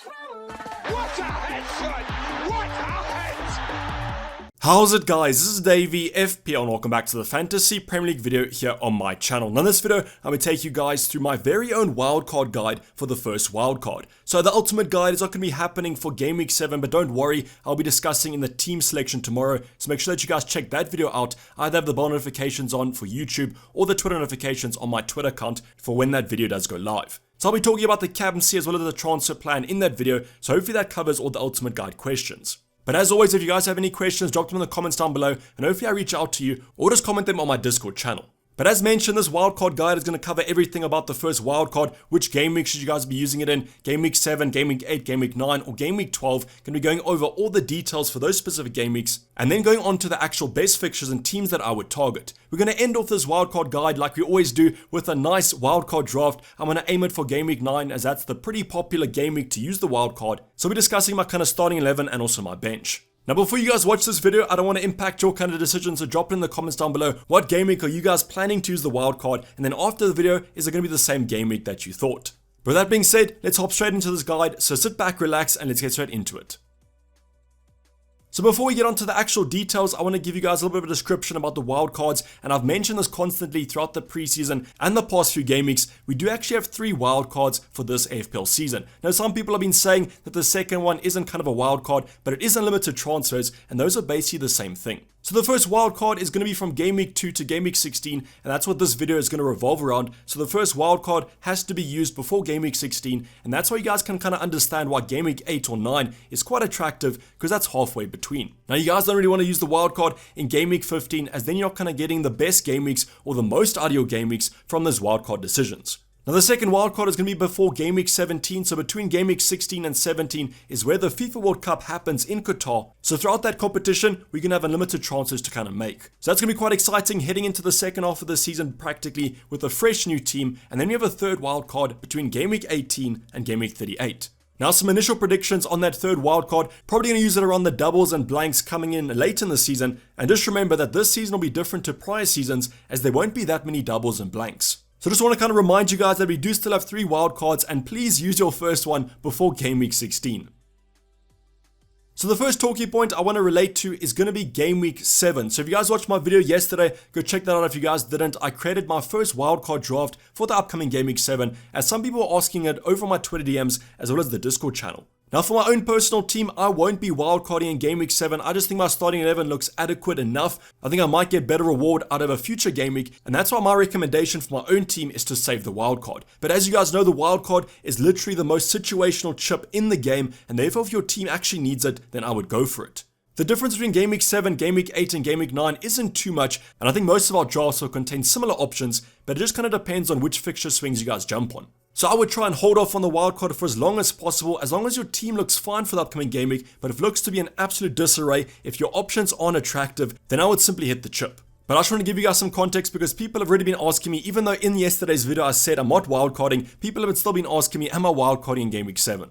What a headshot! What a head! How's it, guys? This is Dayvy, FPL, and welcome back to the Fantasy Premier League video here on my channel. Now in this video, I'm going to take you guys through my very own wildcard guide for the first wildcard. So the ultimate guide is not going to be happening for Game Week 7, but don't worry, I'll be discussing in the team selection tomorrow, so make sure that you guys check that video out. I either have the bell notifications on for YouTube or the Twitter notifications on my Twitter account for when that video does go live. So I'll be talking about the captaincy as well as the transfer plan in that video, so hopefully that covers all the ultimate guide questions. But as always, if you guys have any questions, drop them in the comments down below, and hopefully I reach out to you, or just comment them on my Discord channel. But as mentioned, this wildcard guide is going to cover everything about the first wildcard, which game week should you guys be using it in, game week 7, game week 8, game week 9, or game week 12. Going to be going over all the details for those specific game weeks, and then going on to the actual best fixtures and teams that I would target. We're going to end off this wildcard guide like we always do with a nice wildcard draft. I'm going to aim it for game week 9 as that's the pretty popular game week to use the wildcard. So we're discussing my kind of starting 11 and also my bench. Now before you guys watch this video, I don't want to impact your kind of decisions, so drop it in the comments down below. What game week are you guys planning to use the wildcard? And then after the video, is it going to be the same game week that you thought? But with that being said, let's hop straight into this guide. So sit back, relax, and let's get straight into it. So before we get onto the actual details, I want to give you guys a little bit of a description about the wildcards, and I've mentioned this constantly throughout the preseason and the past few game weeks. We do actually have 3 wildcards for this FPL season. Now some people have been saying that the second one isn't kind of a wildcard, but it is unlimited transfers, and those are basically the same thing. So the first wildcard is going to be from game week 2 to game week 16, and that's what this video is going to revolve around. So the first wildcard has to be used before game week 16, and that's why you guys can kind of understand why game week 8 or 9 is quite attractive, because that's halfway between. Now you guys don't really want to use the wildcard in game week 15, as then you're kind of getting the best game weeks or the most ideal game weeks from those wildcard decisions. Now the second wildcard is going to be before game week 17, so between game week 16 and 17 is where the FIFA World Cup happens in Qatar. So throughout that competition, we can have unlimited transfers to kind of make. So that's going to be quite exciting heading into the second half of the season practically with a fresh new team, and then we have a third wildcard between game week 18 and game week 38. Now some initial predictions on that third wildcard, probably going to use it around the doubles and blanks coming in late in the season, and just remember that this season will be different to prior seasons as there won't be that many doubles and blanks. So just want to kind of remind you guys that we do still have 3 wildcards, and please use your first one before game week 16. So the first talking point I want to relate to is going to be game week 7. So if you guys watched my video yesterday, go check that out if you guys didn't. I created my first wildcard draft for the upcoming game week 7, as some people were asking it over my Twitter DMs as well as the Discord channel. Now for my own personal team, I won't be wildcarding in game week 7. I just think my starting 11 looks adequate enough. I think I might get better reward out of a future game week, and that's why my recommendation for my own team is to save the wildcard. But as you guys know, the wildcard is literally the most situational chip in the game, and therefore if your team actually needs it, then I would go for it. The difference between game week 7, game week 8 and game week 9 isn't too much, and I think most of our drafts will contain similar options, but it just kind of depends on which fixture swings you guys jump on. So I would try and hold off on the wildcard for as long as possible, as long as your team looks fine for the upcoming game week, but if it looks to be an absolute disarray, if your options aren't attractive, then I would simply hit the chip. But I just want to give you guys some context because people have already been asking me, even though in yesterday's video I said I'm not wildcarding, people have still been asking me, am I wildcarding in game week 7?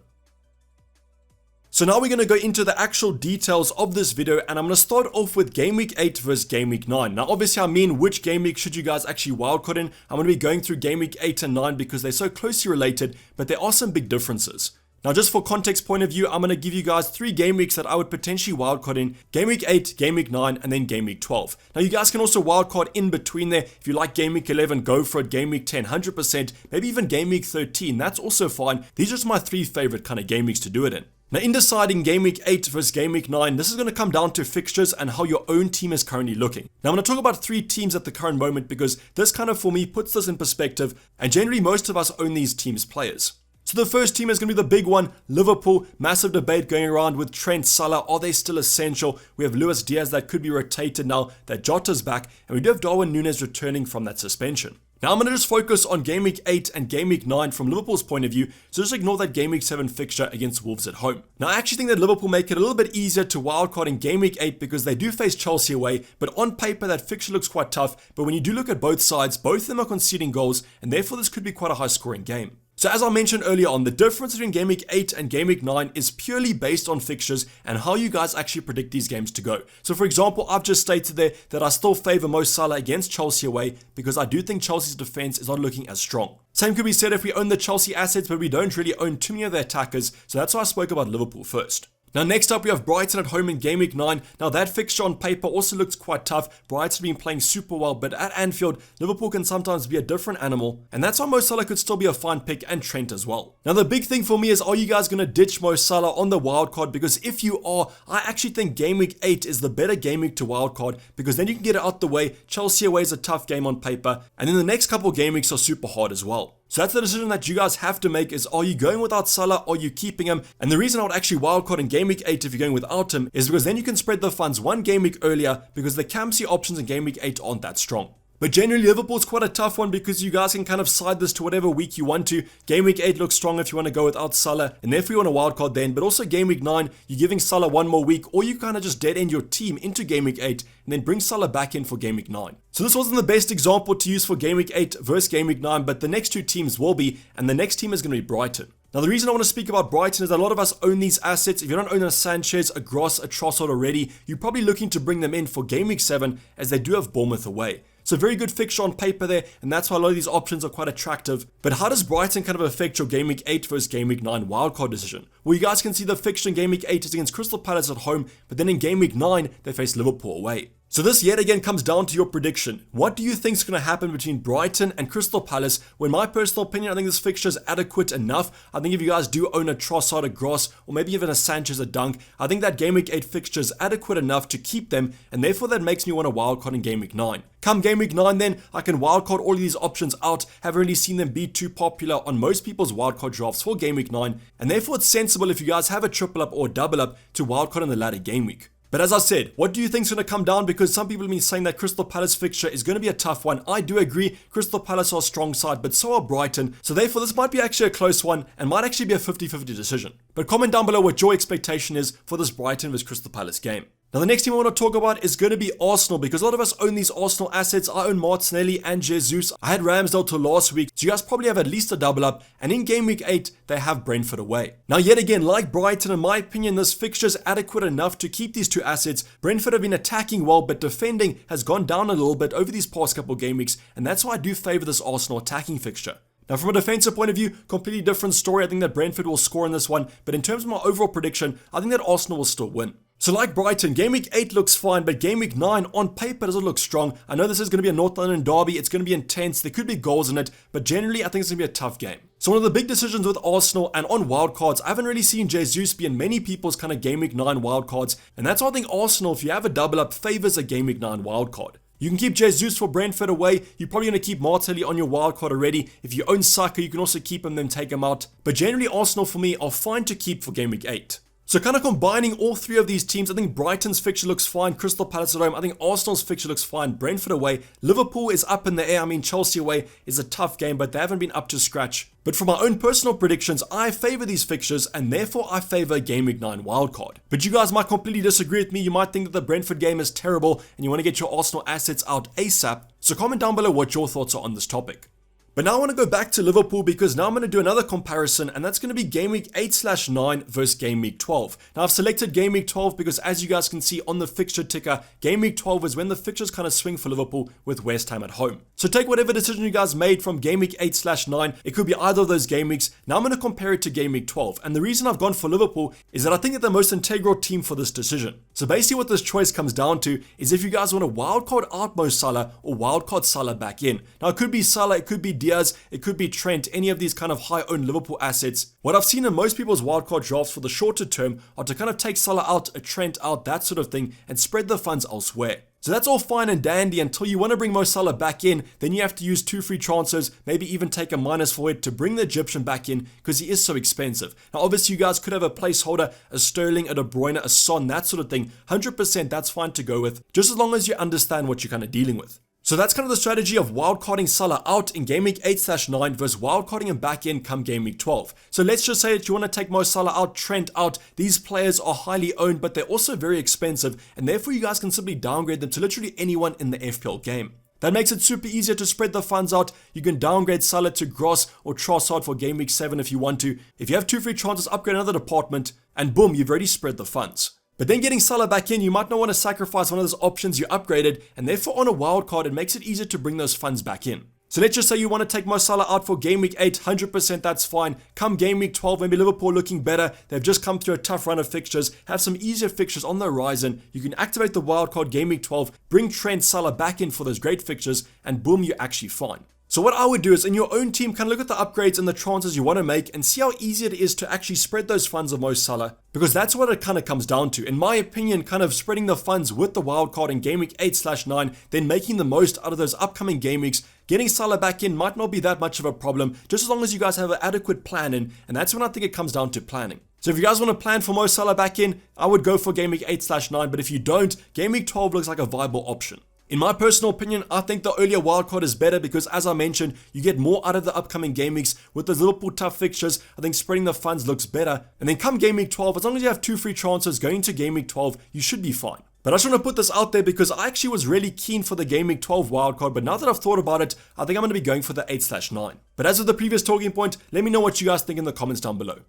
So now we're going to go into the actual details of this video, and I'm going to start off with game week 8 versus game week 9. Now obviously I mean which game week should you guys actually wildcard in. I'm going to be going through game week 8 and 9 because they're so closely related, but there are some big differences. Now just for context point of view, I'm going to give you guys 3 game weeks that I would potentially wildcard in: game week 8, game week 9, and then game week 12. Now you guys can also wildcard in between there. If you like game week 11, go for it. Game week 10, 100%. Maybe even game week 13, that's also fine. These are just my 3 favorite kind of game weeks to do it in. Now in deciding game week 8 versus game week 9, this is going to come down to fixtures and how your own team is currently looking. Now I'm going to talk about 3 teams at the current moment because this kind of for me puts this in perspective, and generally most of us own these teams' players. So the first team is going to be the big one, Liverpool. Massive debate going around with Trent, Salah. Are they still essential? We have Luis Diaz that could be rotated now that Jota's back, and we do have Darwin Núñez returning from that suspension. Now I'm going to just focus on game week 8 and game week 9 from Liverpool's point of view, so just ignore that game week 7 fixture against Wolves at home. Now I actually think that Liverpool make it a little bit easier to wildcard in game week 8 because they do face Chelsea away, but on paper that fixture looks quite tough, but when you do look at both sides, both of them are conceding goals, and therefore this could be quite a high scoring game. So as I mentioned earlier on, the difference between Game Week 8 and Game Week 9 is purely based on fixtures and how you guys actually predict these games to go. So for example, I've just stated there that I still favor Mo Salah against Chelsea away because I do think Chelsea's defense is not looking as strong. Same could be said if we own the Chelsea assets, but we don't really own too many of their attackers, so that's why I spoke about Liverpool first. Now next up we have Brighton at home in Game Week 9. Now that fixture on paper also looks quite tough. Brighton's been playing super well, but at Anfield, Liverpool can sometimes be a different animal, and that's why Mo Salah could still be a fine pick, and Trent as well. Now the big thing for me is, are you guys going to ditch Mo Salah on the wildcard? Because if you are, I actually think Game Week 8 is the better game week to wildcard, because then you can get it out the way. Chelsea away is a tough game on paper, and then the next couple game weeks are super hard as well. So that's the decision that you guys have to make, is are you going without Salah or are you keeping him? And the reason I would actually wildcard in Game Week 8 if you're going without him is because then you can spread the funds one game week earlier, because the Campsy options in Game Week 8 aren't that strong. But generally, Liverpool's quite a tough one because you guys can kind of side this to whatever week you want to. Game Week 8 looks strong if you want to go without Salah, and therefore you want a wildcard then. But also Game Week 9, you're giving Salah one more week, or you kind of just dead end your team into Game Week 8 and then bring Salah back in for Game Week 9. So this wasn't the best example to use for Game Week 8 versus Game Week 9, but the next two teams will be, and the next team is going to be Brighton. Now the reason I want to speak about Brighton is that a lot of us own these assets. If you don't own a Sanchez, a Gross, a Trossard already, you're probably looking to bring them in for Game Week 7, as they do have Bournemouth away. So very good fixture on paper there, and that's why a lot of these options are quite attractive. But how does Brighton kind of affect your Game Week 8 versus Game Week 9 wildcard decision? Well, you guys can see the fixture in Game Week 8 is against Crystal Palace at home, but then in Game Week 9, they face Liverpool away. So this yet again comes down to your prediction. What do you think is going to happen between Brighton and Crystal Palace? Well, in my personal opinion, I think this fixture is adequate enough. I think if you guys do own a Trossard, a Gross, or maybe even a Sanchez, a Dunk, I think that Game Week 8 fixture is adequate enough to keep them, and therefore that makes me want a wildcard in Game Week 9. Come Game Week 9 then, I can wildcard all of these options out. Haven't really seen them be too popular on most people's wildcard drafts for Game Week 9, and therefore it's sensible if you guys have a triple up or double up to wildcard in the latter game week. But as I said, what do you think is going to come down? Because some people have been saying that Crystal Palace fixture is going to be a tough one. I do agree, Crystal Palace are a strong side, but so are Brighton. So therefore this might be actually a close one and might actually be a 50-50 decision. But comment down below what your expectation is for this Brighton vs Crystal Palace game. Now the next team I want to talk about is going to be Arsenal, because a lot of us own these Arsenal assets. I own Martinelli and Jesus. I had Ramsdale till last week, so you guys probably have at least a double up, and in Game Week 8 they have Brentford away. Now yet again, like Brighton, in my opinion this fixture is adequate enough to keep these two assets. Brentford have been attacking well, but defending has gone down a little bit over these past couple game weeks, and that's why I do favour this Arsenal attacking fixture. Now from a defensive point of view, completely different story. I think that Brentford will score in this one, but in terms of my overall prediction, I think that Arsenal will still win. So like Brighton, Game Week 8 looks fine, but Game Week 9 on paper doesn't look strong. I know this is going to be a North London derby, it's going to be intense, there could be goals in it, but generally I think it's going to be a tough game. So one of the big decisions with Arsenal and on wildcards, I haven't really seen Jesus be in many people's kind of Game Week 9 wildcards, and that's why I think Arsenal, if you have a double up, favours a Game Week 9 wildcard. You can keep Jesus for Brentford away. You're probably going to keep Martinelli on your wildcard already. If you own Saka, you can also keep him, then take him out. But generally Arsenal for me are fine to keep for Game Week 8. So kind of combining all three of these teams, I think Brighton's fixture looks fine, Crystal Palace at home, I think Arsenal's fixture looks fine, Brentford away, Liverpool is up in the air, I mean Chelsea away is a tough game, but they haven't been up to scratch. But for my own personal predictions, I favour these fixtures, and therefore I favour Game Week 9 wildcard. But you guys might completely disagree with me, you might think that the Brentford game is terrible, and you want to get your Arsenal assets out ASAP, so comment down below what your thoughts are on this topic. But now I want to go back to Liverpool, because now I'm going to do another comparison, and that's going to be Game Week 8/9 versus Game Week 12. Now I've selected Game Week 12 because, as you guys can see on the fixture ticker, Game Week 12 is when the fixtures kind of swing for Liverpool with West Ham at home. So take whatever decision you guys made from Game Week 8/9, it could be either of those game weeks. Now I'm going to compare it to Game Week 12, and the reason I've gone for Liverpool is that I think they're the most integral team for this decision. So basically what this choice comes down to is if you guys want to wildcard out Mo Salah or wildcard Salah back in. Now it could be Salah, it could be Diaz, it could be Trent, any of these kind of high-owned Liverpool assets. What I've seen in most people's wildcard drafts for the shorter term are to kind of take Salah out, a Trent out, that sort of thing, and spread the funds elsewhere. So that's all fine and dandy until you want to bring Mo Salah back in, then you have to use 2 free transfers, maybe even take a minus for it to bring the Egyptian back in because he is so expensive. Now obviously you guys could have a placeholder, a Sterling, a De Bruyne, a Son, that sort of thing. 100% that's fine to go with, just as long as you understand what you're kind of dealing with. So that's kind of the strategy of wildcarding Salah out in Game Week 8/9 versus wildcarding him back in come Game Week 12. So let's just say that you want to take Mo Salah out, Trent out. These players are highly owned, but they're also very expensive, and therefore you guys can simply downgrade them to literally anyone in the FPL game. That makes it super easier to spread the funds out. You can downgrade Salah to Gross or Trossard for Game Week 7 if you want to. If you have 2 free chances, upgrade another department, and boom, you've already spread the funds. But then getting Salah back in, you might not want to sacrifice one of those options you upgraded, and therefore on a wildcard, it makes it easier to bring those funds back in. So let's just say you want to take Mo Salah out for Game Week 8, 100% that's fine. Come Game Week 12, maybe Liverpool looking better. They've just come through a tough run of fixtures, have some easier fixtures on the horizon. You can activate the wildcard Game Week 12, bring Trent Salah back in for those great fixtures, and boom, you're actually fine. So what I would do is in your own team, kind of look at the upgrades and the transfers you want to make and see how easy it is to actually spread those funds of Mo Salah, because that's what it kind of comes down to. In my opinion, kind of spreading the funds with the wildcard in Game Week 8/9, then making the most out of those upcoming game weeks. Getting Salah back in might not be that much of a problem, just as long as you guys have an adequate plan in, and that's when I think it comes down to planning. So if you guys want to plan for Mo Salah back in, I would go for Game Week 8/9, but if you don't, Game Week 12 looks like a viable option. In my personal opinion, I think the earlier wildcard is better because, as I mentioned, you get more out of the upcoming game weeks. With those Liverpool tough fixtures, I think spreading the funds looks better. And then come Game Week 12, as long as you have 2 free transfers going into Game Week 12, you should be fine. But I just want to put this out there because I actually was really keen for the Game Week 12 wildcard, but now that I've thought about it, I think I'm going to be going for the 8/9. But as with the previous talking point, let me know what you guys think in the comments down below.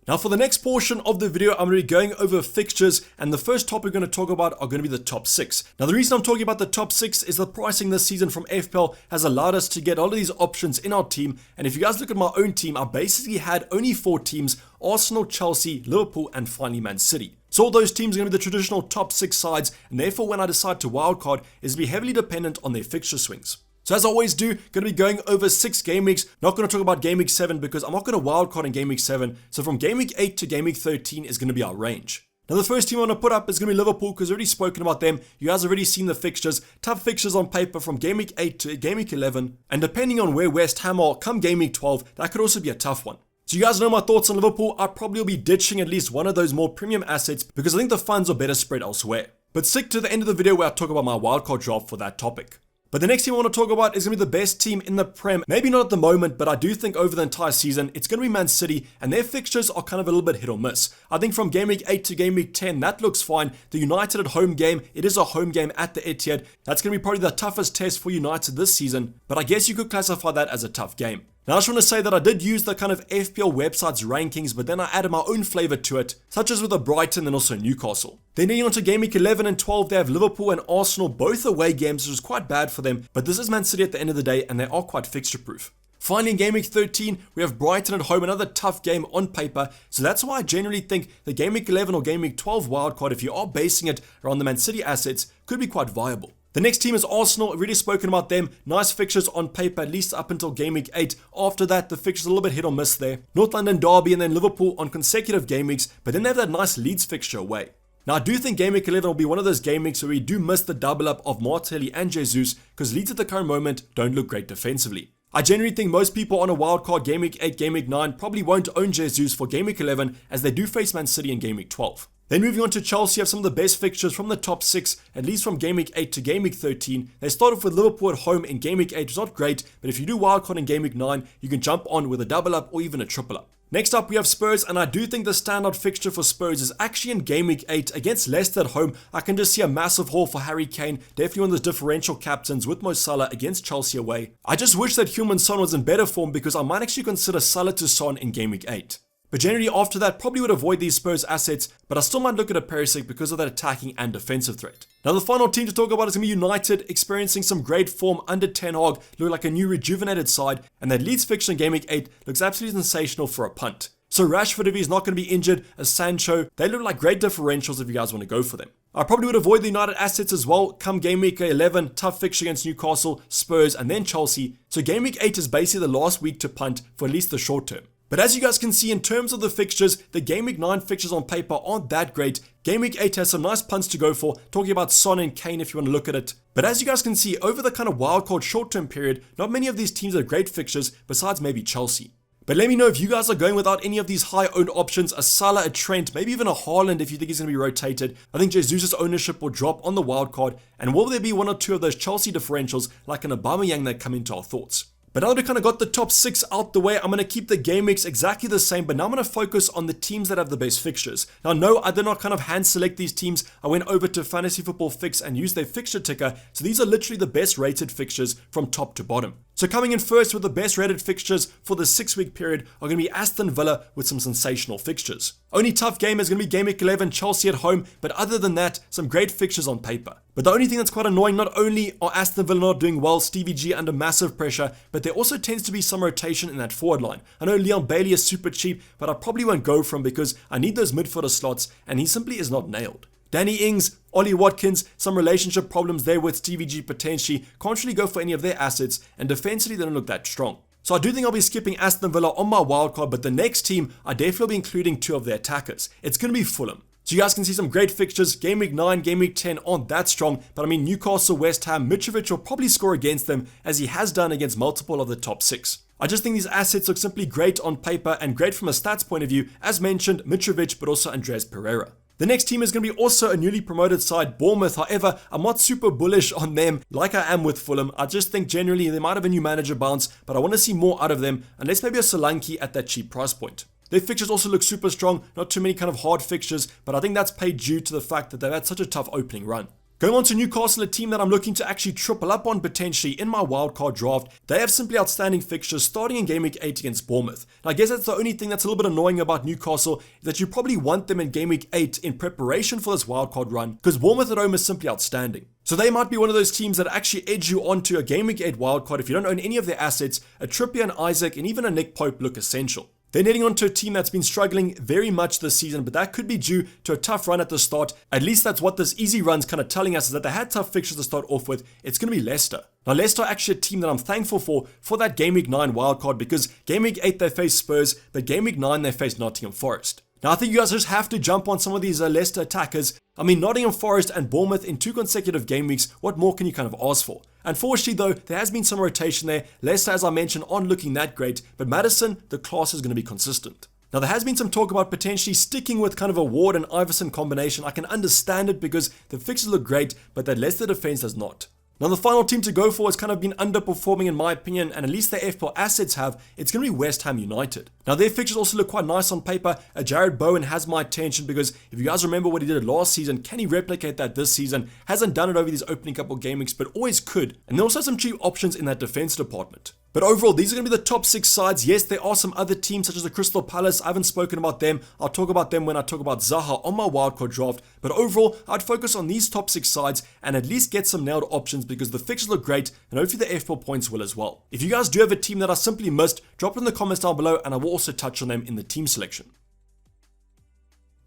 Now for the next portion of the video, I'm going to be going over fixtures, and the first topic we're going to talk about are going to be the top 6. Now the reason I'm talking about the top 6 is the pricing this season from FPL has allowed us to get all of these options in our team, and if you guys look at my own team, I basically had only 4 teams: Arsenal, Chelsea, Liverpool, and finally Man City. So all those teams are going to be the traditional top 6 sides, and therefore when I decide to wildcard, is to be heavily dependent on their fixture swings. So as I always do, going to be going over 6 game weeks. Not going to talk about Game Week 7 because I'm not going to wildcard in Game Week 7. So from Game Week 8 to Game Week 13 is going to be our range. Now the first team I want to put up is going to be Liverpool because I've already spoken about them. You guys have already seen the fixtures. Tough fixtures on paper from Game Week 8 to Game Week 11. And depending on where West Ham are come Game Week 12, that could also be a tough one. So you guys know my thoughts on Liverpool. I probably will be ditching at least one of those more premium assets because I think the funds are better spread elsewhere. But stick to the end of the video where I talk about my wildcard draft for that topic. But the next team I want to talk about is going to be the best team in the Prem. Maybe not at the moment, but I do think over the entire season, it's going to be Man City, and their fixtures are kind of a little bit hit or miss. I think from Game Week 8 to Game Week 10, that looks fine. The United at home game, it is a home game at the Etihad. That's going to be probably the toughest test for United this season, but I guess you could classify that as a tough game. Now I just want to say that I did use the kind of FPL website's rankings, but then I added my own flavor to it, such as with the Brighton and also Newcastle. Then heading on to Game Week 11 and 12, they have Liverpool and Arsenal, both away games, which is quite bad for them, but this is Man City at the end of the day, and they are quite fixture proof. Finally, in Game Week 13, we have Brighton at home, another tough game on paper, so that's why I generally think the Game Week 11 or Game Week 12 wildcard, if you are basing it around the Man City assets, could be quite viable. The next team is Arsenal. I've already spoken about them. Nice fixtures on paper, at least up until Game Week 8. After that, the fixtures are a little bit hit or miss there. North London derby and then Liverpool on consecutive game weeks, but then they have that nice Leeds fixture away. Now, I do think Game Week 11 will be one of those game weeks where we do miss the double up of Martinelli and Jesus, because Leeds at the current moment don't look great defensively. I generally think most people on a wildcard Game Week 8, Game Week 9 probably won't own Jesus for Game Week 11 as they do face Man City in Game Week 12. Then moving on to Chelsea, have some of the best fixtures from the top 6, at least from Game Week 8 to Game Week 13. They start off with Liverpool at home in Game Week 8, which is not great, but if you do wildcard in Game Week 9, you can jump on with a double up or even a triple up. Next up, we have Spurs, and I do think the standout fixture for Spurs is actually in Game Week 8 against Leicester at home. I can just see a massive haul for Harry Kane, definitely one of those differential captains with Mo Salah against Chelsea away. I just wish that Heung-min Son was in better form because I might actually consider Salah to Son in Game Week 8. But generally after that, probably would avoid these Spurs assets, but I still might look at a Perisic because of that attacking and defensive threat. Now the final team to talk about is going to be United, experiencing some great form under Ten Hag, look like a new rejuvenated side, and that Leeds fixture in Game Week 8 looks absolutely sensational for a punt. So Rashford, if he's not going to be injured, as Sancho, they look like great differentials if you guys want to go for them. I probably would avoid the United assets as well. Come Game Week 11, tough fixture against Newcastle, Spurs, and then Chelsea. So Game Week 8 is basically the last week to punt for at least the short term. But as you guys can see in terms of the fixtures, the Game Week 9 fixtures on paper aren't that great. Game Week 8 has some nice punts to go for, talking about Son and Kane if you want to look at it. But as you guys can see, over the kind of wildcard short-term period, not many of these teams are great fixtures, besides maybe Chelsea. But let me know if you guys are going without any of these high-owned options, a Salah, a Trent, maybe even a Haaland if you think he's going to be rotated. I think Jesus' ownership will drop on the wildcard, and will there be one or two of those Chelsea differentials like an Aubameyang that come into our thoughts? But now that we kind of got the top 6 out the way, I'm going to keep the game weeks exactly the same, but now I'm going to focus on the teams that have the best fixtures. Now, no, I did not kind of hand select these teams. I went over to Fantasy Football Fix and used their fixture ticker, so these are literally the best rated fixtures from top to bottom. So coming in first with the best rated fixtures for the 6-week period are going to be Aston Villa with some sensational fixtures. Only tough game is going to be Game Week 11, Chelsea at home, but other than that, some great fixtures on paper. But the only thing that's quite annoying, not only are Aston Villa not doing well, Stevie G under massive pressure, but there also tends to be some rotation in that forward line. I know Leon Bailey is super cheap, but I probably won't go for him because I need those midfielder slots, and he simply is not nailed. Danny Ings, Ollie Watkins, some relationship problems there with Stevie G potentially, can't really go for any of their assets, and defensively they don't look that strong. So I do think I'll be skipping Aston Villa on my wildcard, but the next team, I definitely will be including 2 of their attackers. It's going to be Fulham. So you guys can see some great fixtures. Game Week 9, Game Week 10 aren't that strong, but I mean Newcastle, West Ham, Mitrovic will probably score against them as he has done against multiple of the top 6. I just think these assets look simply great on paper and great from a stats point of view, as mentioned, Mitrovic, but also Andres Pereira. The next team is going to be also a newly promoted side, Bournemouth. However, I'm not super bullish on them like I am with Fulham. I just think generally they might have a new manager bounce, but I want to see more out of them, unless maybe a Solanke at that cheap price point. Their fixtures also look super strong, not too many kind of hard fixtures, but I think that's paid due to the fact that they've had such a tough opening run. Going on to Newcastle, a team that I'm looking to actually triple up on potentially in my wildcard draft. They have simply outstanding fixtures starting in Game Week 8 against Bournemouth. And I guess that's the only thing that's a little bit annoying about Newcastle, that you probably want them in Game Week 8 in preparation for this wildcard run, because Bournemouth at home is simply outstanding. So they might be one of those teams that actually edge you onto a Game Week 8 wildcard if you don't own any of their assets. A Trippier and Isaac and even a Nick Pope look essential. They're heading on to a team that's been struggling very much this season, but that could be due to a tough run at the start. At least that's what this easy run's kind of telling us, is that they had tough fixtures to start off with. It's going to be Leicester. Now, Leicester are actually a team that I'm thankful for that Game Week 9 wildcard, because Game Week 8 they face Spurs, but Game Week 9 they face Nottingham Forest. Now, I think you guys just have to jump on some of these Leicester attackers. I mean, Nottingham Forest and Bournemouth in 2 consecutive game weeks, what more can you kind of ask for? Unfortunately though, there has been some rotation there. Leicester, as I mentioned, aren't looking that great, but Maddison, the class is going to be consistent. Now, there has been some talk about potentially sticking with kind of a Ward and Iverson combination. I can understand it because the fixtures look great, but that Leicester defense does not. Now, the final team to go for has kind of been underperforming in my opinion, and at least their FPL assets have. It's going to be West Ham United. Now, their fixtures also look quite nice on paper. Jared Bowen has my attention because if you guys remember what he did last season, can he replicate that this season? Hasn't done it over these opening couple game weeks, but always could. And there are also some cheap options in that defense department. But overall, these are going to be the top 6 sides. Yes, there are some other teams such as the Crystal Palace. I haven't spoken about them. I'll talk about them when I talk about Zaha on my wildcard draft. But overall, I'd focus on these top 6 sides and at least get some nailed options because the fixtures look great and hopefully the FPL points will as well. If you guys do have a team that I simply missed, drop it in the comments down below and I will also touch on them in the team selection.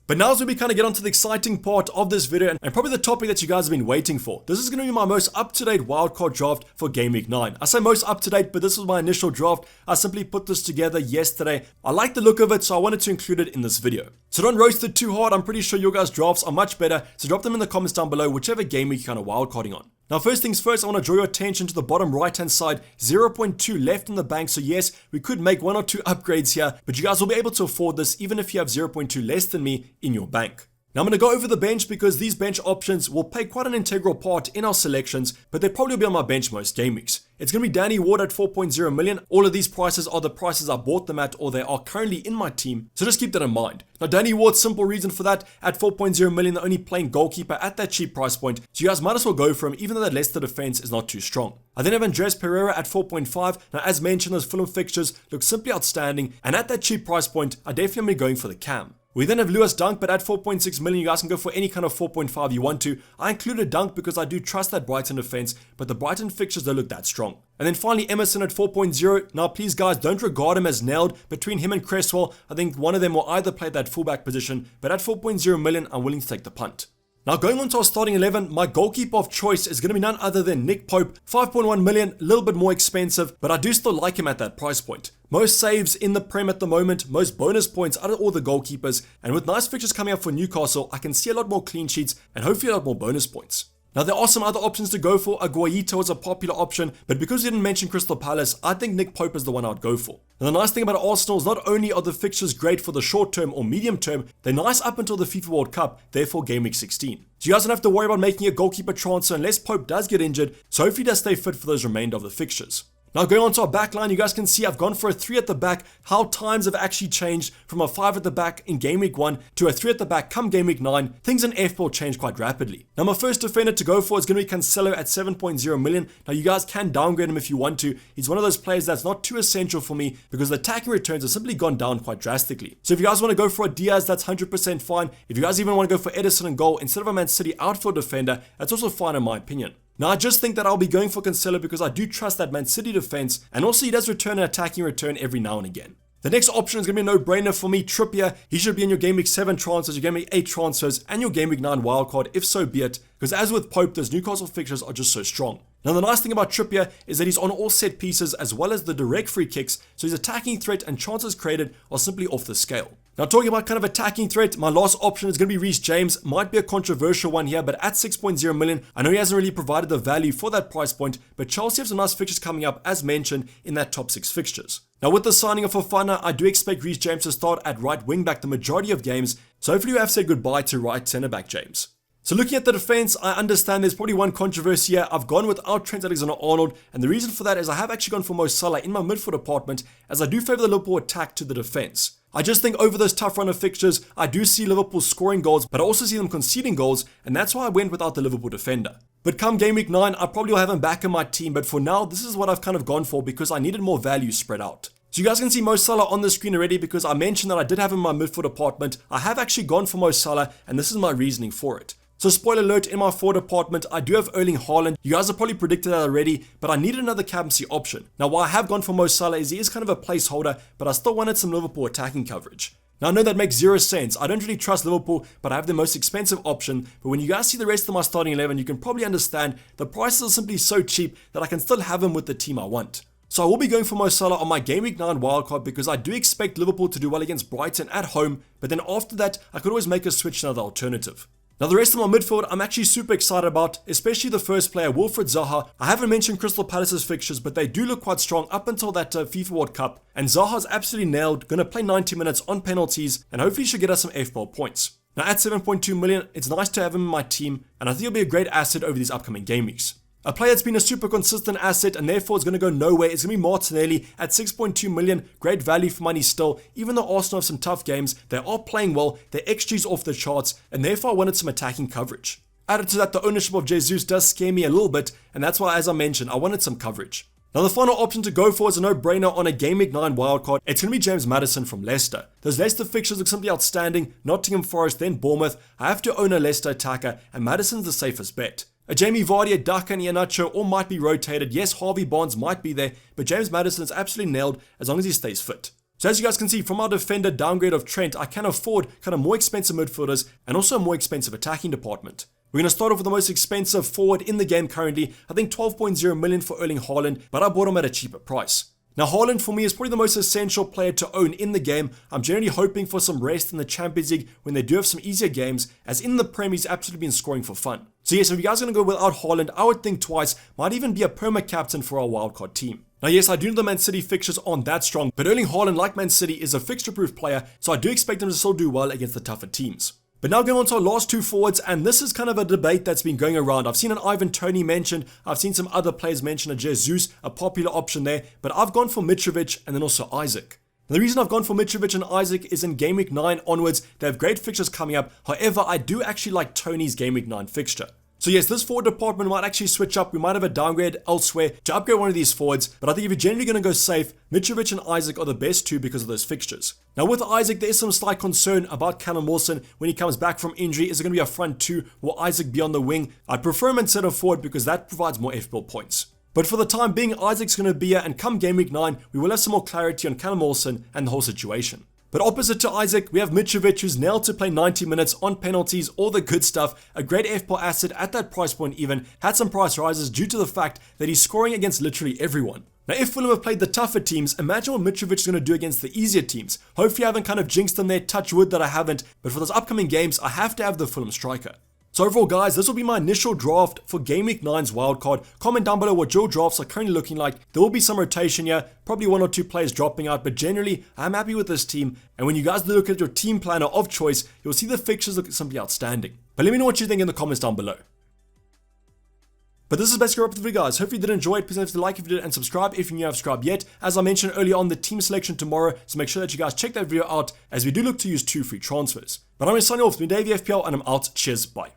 But now as we kind of get onto the exciting part of this video and probably the topic that you guys have been waiting for. This is going to be my most up-to-date wildcard draft for Game Week 9. I say most up-to-date, but this was my initial draft. I simply put this together yesterday. I like the look of it, so I wanted to include it in this video. So don't roast it too hard. I'm pretty sure your guys' drafts are much better, so drop them in the comments down below, whichever game week you're kind of wildcarding on. Now, first things first, I want to draw your attention to the bottom right-hand side, 0.2 left in the bank. So yes, we could make 1 or 2 upgrades here, but you guys will be able to afford this even if you have 0.2 less than me in your bank. Now, I'm going to go over the bench because these bench options will play quite an integral part in our selections, but they'll probably be on my bench most game weeks. It's going to be Danny Ward at 4.0 million. All of these prices are the prices I bought them at, or they are currently in my team, so just keep that in mind. Now, Danny Ward, simple reason for that, at 4.0 million, they're only playing goalkeeper at that cheap price point, so you guys might as well go for him, even though that Leicester defense is not too strong. I then have Andres Pereira at 4.5. Now, as mentioned, those Fulham fixtures look simply outstanding, and at that cheap price point, I definitely am going for the cam. We then have Lewis Dunk, but at 4.6 million, you guys can go for any kind of 4.5 you want to. I included Dunk because I do trust that Brighton defense, but the Brighton fixtures don't look that strong. And then finally, Emerson at 4.0. Now, please, guys, don't regard him as nailed. Between him and Cresswell, I think one of them will either play that fullback position, but at 4.0 million, I'm willing to take the punt. Now, going on to our starting 11, my goalkeeper of choice is going to be none other than Nick Pope, 5.1 million, a little bit more expensive, but I do still like him at that price point. Most saves in the Prem at the moment, most bonus points out of all the goalkeepers, and with nice fixtures coming up for Newcastle, I can see a lot more clean sheets and hopefully a lot more bonus points. Now, there are some other options to go for. Aguaito is a popular option, but because we didn't mention Crystal Palace, I think Nick Pope is the one I'd go for. And the nice thing about Arsenal is not only are the fixtures great for the short term or medium term, they're nice up until the FIFA World Cup, therefore Game Week 16. So you guys don't have to worry about making a goalkeeper transfer unless Pope does get injured, so hopefully he does stay fit for those remainder of the fixtures. Now going on to our back line, you guys can see I've gone for a 3 at the back. How times have actually changed from a 5 at the back in game week 1 to a 3 at the back come game week 9. Things in FPL change quite rapidly. Now my first defender to go for is going to be Cancelo at 7.0 million. Now you guys can downgrade him if you want to. He's one of those players that's not too essential for me because the attacking returns have simply gone down quite drastically. So if you guys want to go for a Diaz, that's 100% fine. If you guys even want to go for Edison and goal instead of a Man City outfield defender, that's also fine in my opinion. Now I just think that I'll be going for Cancelo because I do trust that Man City defense, and also he does return an attacking return every now and again. The next option is going to be a no-brainer for me, Trippier. He should be in your Game Week 7 transfers, your Game Week 8 transfers, and your Game Week 9 wildcard, if so be it, because as with Pope, those Newcastle fixtures are just so strong. Now the nice thing about Trippier is that he's on all set pieces as well as the direct free kicks, so his attacking threat and chances created are simply off the scale. Now talking about kind of attacking threat, my last option is going to be Reece James. Might be a controversial one here, but at 6.0 million, I know he hasn't really provided the value for that price point, but Chelsea have some nice fixtures coming up as mentioned in that top 6 fixtures. Now with the signing of Fofana, I do expect Reece James to start at right wing back the majority of games, so hopefully you have said goodbye to right centre back James. So looking at the defense, I understand there's probably one controversy here. I've gone without Trent Alexander-Arnold, and the reason for that is I have actually gone for Mo Salah in my midfield department, as I do favour the Liverpool attack to the defense. I just think over those tough run of fixtures, I do see Liverpool scoring goals, but I also see them conceding goals, and that's why I went without the Liverpool defender. But come game week 9, I probably will have him back in my team, but for now, this is what I've kind of gone for because I needed more value spread out. So you guys can see Mo Salah on the screen already because I mentioned that I did have him in my midfield department. I have actually gone for Mo Salah, and this is my reasoning for it. So spoiler alert, in my forward department, I do have Erling Haaland. You guys have probably predicted that already, but I needed another captaincy option. Now, why I have gone for Mo Salah is he is kind of a placeholder, but I still wanted some Liverpool attacking coverage. Now, I know that makes zero sense. I don't really trust Liverpool, but I have the most expensive option. But when you guys see the rest of my starting 11, you can probably understand the prices are simply so cheap that I can still have him with the team I want. So I will be going for Mo Salah on my Game Week 9 wildcard because I do expect Liverpool to do well against Brighton at home, but then after that, I could always make a switch to another alternative. Now the rest of my midfield, I'm actually super excited about, especially the first player, Wilfried Zaha. I haven't mentioned Crystal Palace's fixtures, but they do look quite strong up until that FIFA World Cup. And Zaha's absolutely nailed, going to play 90 minutes on penalties, and hopefully should get us some FPL points. Now at 7.2 million, it's nice to have him in my team, and I think he'll be a great asset over these upcoming game weeks. A player that's been a super consistent asset and therefore is going to go nowhere is going to be Martinelli at 6.2 million. Great value for money still. Even though Arsenal have some tough games, they are playing well, their XG's off the charts, and therefore I wanted some attacking coverage. Added to that, the ownership of Jesus does scare me a little bit, and that's why, as I mentioned, I wanted some coverage. Now the final option to go for is a no-brainer on a Game Week 9 wildcard. It's going to be James Maddison from Leicester. Those Leicester fixtures look simply outstanding. Nottingham Forest, then Bournemouth. I have to own a Leicester attacker, and Maddison's the safest bet. A Jamie Vardy, a Daka, and Iheanacho all might be rotated. Yes, Harvey Barnes might be there, but James Maddison is absolutely nailed as long as he stays fit. So as you guys can see, from our defender downgrade of Trent, I can afford kind of more expensive midfielders and also a more expensive attacking department. We're going to start off with the most expensive forward in the game currently. I think 12.0 million for Erling Haaland, but I bought him at a cheaper price. Now Haaland for me is probably the most essential player to own in the game. I'm generally hoping for some rest in the Champions League when they do have some easier games, as in the Prem he's absolutely been scoring for fun. So yes, if you guys are going to go without Haaland, I would think twice, might even be a perma captain for our wildcard team. Now yes, I do know the Man City fixtures aren't that strong, but Erling Haaland, like Man City, is a fixture-proof player, so I do expect him to still do well against the tougher teams. But now going on to our last two forwards, and this is kind of a debate that's been going around. I've seen an Ivan Toney mentioned, I've seen some other players mention a Jesus, a popular option there, but I've gone for Mitrovic and then also Isaac. Now, the reason I've gone for Mitrovic and Isaac is in Game Week 9 onwards, they have great fixtures coming up. However, I do actually like Toney's Game Week 9 fixture. So yes, this forward department might actually switch up. We might have a downgrade elsewhere to upgrade one of these forwards. But I think if you're generally going to go safe, Mitrovic and Isaac are the best two because of those fixtures. Now with Isaac, there is some slight concern about Callum Wilson when he comes back from injury. Is it going to be a front two? Will Isaac be on the wing? I'd prefer him instead of forward because that provides more FPL points. But for the time being, Isaac's going to be here, and come Game Week 9, we will have some more clarity on Callum Wilson and the whole situation. But opposite to Isaac, we have Mitrovic, who's nailed to play 90 minutes on penalties, all the good stuff, a great FPL asset at that price point even, had some price rises due to the fact that he's scoring against literally everyone. Now if Fulham have played the tougher teams, imagine what Mitrovic is going to do against the easier teams. Hopefully I haven't kind of jinxed them there, touch wood that I haven't, but for those upcoming games, I have to have the Fulham striker. So overall guys, this will be my initial draft for Game Week 9's wildcard. Comment down below what your drafts are currently looking like. There will be some rotation here, probably one or two players dropping out, but generally I'm happy with this team. And when you guys look at your team planner of choice, you'll see the fixtures look simply outstanding. But let me know what you think in the comments down below. But this is basically up with the video, guys. Hopefully you did enjoy it. Please don't forget to like if you did and subscribe if you haven't subscribed yet. As I mentioned earlier on, the team selection tomorrow, so make sure that you guys check that video out as we do look to use 2 free transfers. But I'm going to sign off. It's been Dayvy FPL and I'm out. Cheers, bye.